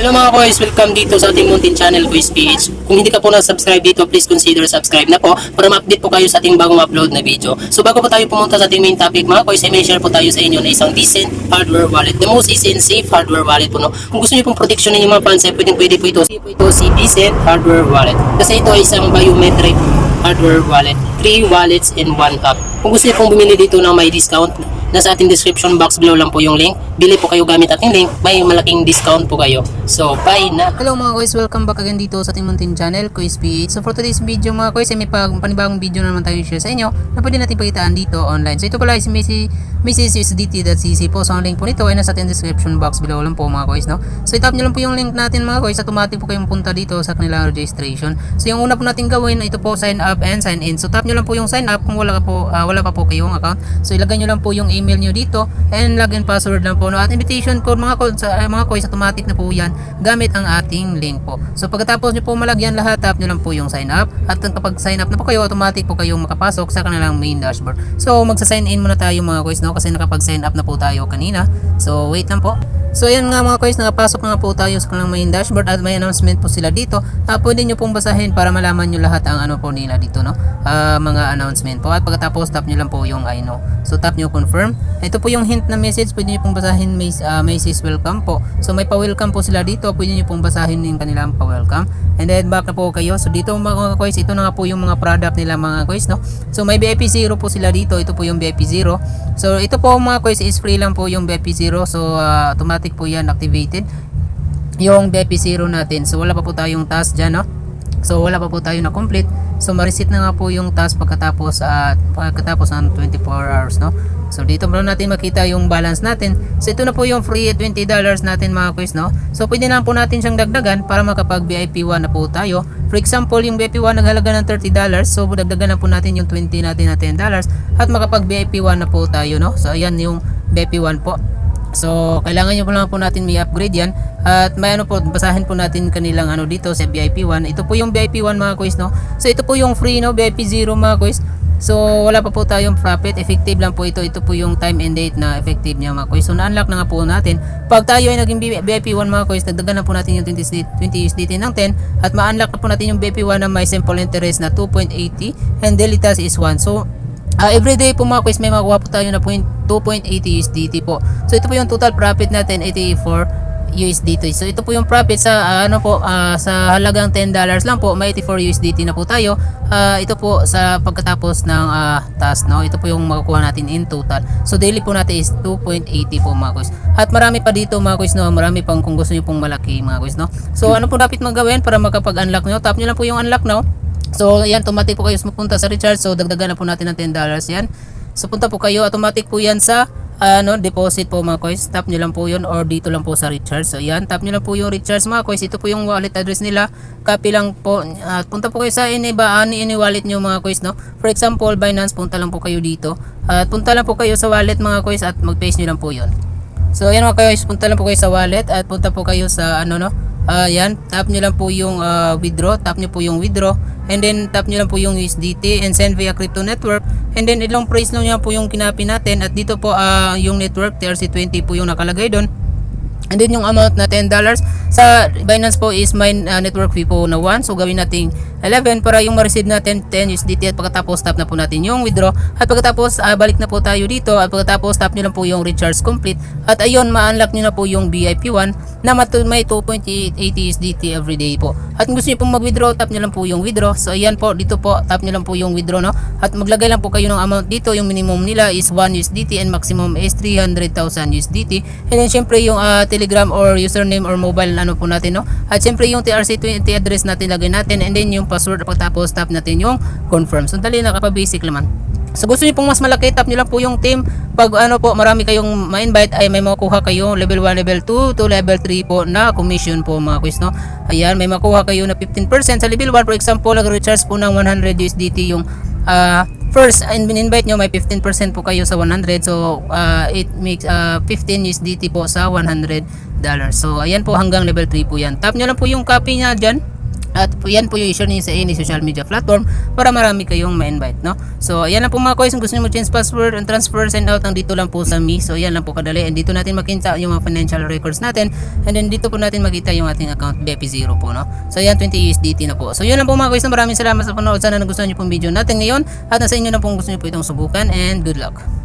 Hello mga koys, welcome dito sa ating Mountain Channel Kois PH. Kung hindi ka po na-subscribe dito, please consider subscribe na po para ma-update po kayo sa ating bagong upload na video. So bago po tayo pumunta sa ating main topic mga koys, may share po tayo sa inyo na isang decent hardware wallet. The most easy and safe hardware wallet po. No? Kung gusto niyo pong protection ng mga funds, pwede po ito si decent hardware wallet. Kasi ito ay isang biometric hardware wallet. 3 wallets in 1 app. Kung gusto niyo pong bumili dito na may discount, nasa ating description box below lang po yung link. Bili po kayo gamit ating link, may malaking discount po kayo. So, bye na! Hello mga koys, welcome back again dito sa ating Mountain Channel, Kois PH. So for today's video mga koys, ay may panibagong video na naman tayo share sa inyo na pwede natin pakitaan dito online. So ito pala is MacyUSDT.cc po. So ang link po nito ay nasa ating description box below lang po mga koys, no? So itap nyo lang po yung link natin mga koys, automatic po kayong punta dito sa kanilang registration. So yung una po natin gawin, ito po sign up and sign in. So tap nyo lang po yung sign up kung wala pa po kayong account. So ilagay nyo lang po yung email nyo dito and login password lang po, no? At invitation code mga koys, automatic na po yan gamit ang ating link po. So pagkatapos nyo po malagyan lahat, tap nyo lang po yung sign up. At kapag sign up na po kayo, automatic po kayong makapasok sa kanilang main dashboard. So magsa-sign in muna tayo mga koys, no? Kasi nakapag-sign up na po tayo kanina. So wait lang po. So ayan nga mga koys, nakapasok na po tayo sa kanilang main dashboard at may announcement po sila dito. Pwede nyo pong basahin para malaman nyo lahat ang ano po nila dito, no? Mga announcement po. At pagkatapos tap nyo lang po yung I know. So tap nyo confirm. Ito po yung hint na message, pwede nyo pong basahin, message welcome po. So may pa-welcome po sila dito, pwede nyo pong basahin yung kanilang pa-welcome. And then back na po kayo. So dito mga koys, ito na nga po yung mga product nila mga koys, no? So may VIP 0 po sila dito, ito po yung VIP 0. So ito po mga koys is free lang po yung VIP 0. So automatic po yan activated yung VIP 0 natin. So wala pa po tayong task dyan, no? So wala pa po tayo na complete. So ma-reset na nga po yung task pagkatapos ng 24 hours, no? So dito mo natin makita yung balance natin. So ito na po yung free $20 natin mga koys, no? So pwede na po natin siyang dagdagan para makapag VIP 1 na po tayo. For example, yung VIP 1 naghalaga ng $30. So dagdagan na po natin yung 20 natin na $10 at makapag VIP 1 na po tayo, no? So ayan yung VIP 1 po. So kailangan nyo po lang po natin may upgrade yan. At may ano po, basahin po natin kanilang ano dito sa VIP 1. Ito po yung VIP 1 mga koys, no? So ito po yung free, no? VIP 0 mga koys. So wala pa po tayong profit, effective lang po ito. Ito po yung time and date na effective niya mga koys. So na-unlock na nga po natin. Pag tayo ay naging VIP 1 mga koys, dagdagan na po natin yung 20 USDT ng 10 at ma-unlock na po natin yung VIP 1 na may simple interest na 2.80 and daily task is 1. So everyday po mga koys, may makuha po tayo na 2.80 USDT po. So ito po yung total profit natin, 84 USDT. So ito po yung profit sa sa halagang $10 lang po, may 84 USDT na po tayo. Ito po sa pagkatapos ng task, no? Ito po yung makukuha natin in total. So daily po natin is 2.80 po mga koys. At marami pa dito mga koys, no? Marami pang kung gusto niyo pong malaki mga koys, no? So ano po dapat magawin para makapag-unlock nyo? Tap nyo lang po yung unlock now. So ayan, automatic po kayo mapunta sa recharge. So dagdagan na po natin ng $10 yan. So punta po kayo, automatic po yan sa deposit po mga koys. Tap nyo lang po yun or dito lang po sa recharge. So ayan, tap nyo lang po yung recharge mga koys. Ito po yung wallet address nila. Copy lang po. Punta po kayo sa any wallet nyo mga koys, no? For example, Binance, punta lang po kayo dito. At punta lang po kayo sa wallet mga koys at mag-paste nyo lang po yun. So ayan mga koys, punta lang po kayo sa wallet at punta po kayo sa yan, tap nyo lang po yung withdraw, tap nyo po yung withdraw and then tap nyo lang po yung USDT and send via crypto network and then ilang price nyo po yung kinapi natin at dito po yung network TRC20 po yung nakalagay doon. And then yung amount na $10 sa Binance po is my network fee po na 1. So gawin natin 11 para yung ma-receive natin 10 USDT at pagkatapos tap na po natin yung withdraw. At pagkatapos balik na po tayo dito at pagkatapos tap nyo lang po yung recharge complete. At ayun, ma-unlock nyo na po yung VIP 1 na may 2.80 USDT everyday po. At kung gusto nyo pong mag-withdraw, tap nyo lang po yung withdraw. So ayan po, dito po tap nyo lang po yung withdraw, no? At maglagay lang po kayo ng amount dito. Yung minimum nila is 1 USDT and maximum is 300,000 USDT. And then syempre yung Telegram or username or mobile po natin, no? At syempre yung TRC20 address natin lagay natin and then yung password pagkatapos tap natin yung confirm. So dali, nakapa-basic naman. So gusto niyo pong mas malaki, tap niyo lang po yung team. Pag marami kayong ma-invite ay may makuha kayo level 1, level 2 to level 3 po na commission po mga quiz, no? Ayan, may makuha kayo na 15% sa level 1. For example, nag-recharge po ng 100 USDT yung first invite nyo, may 15% po kayo sa 100. So it makes 15 USDT po sa $100. So ayan po, hanggang level 3 po yan. Tap nyo lang po yung copy nya dyan. At yan po yung i-share niyo sa any social media platform para marami kayong ma-invite, no? So, ayan lang po mga kois. Kung gusto niyo mag-change password and transfer, send out, ang dito lang po sa Me. So, yan lang po kadali. And dito natin makita yung mga financial records natin. And then dito po natin makita yung ating account BP0 po, no? So, yan 20 USDT na po. So, yun lang po mga kois. Maraming salamat sa panonood. Sana nagustuhan niyo pong video natin ngayon. At nasa inyo na po kung gusto niyo po itong subukan. And good luck.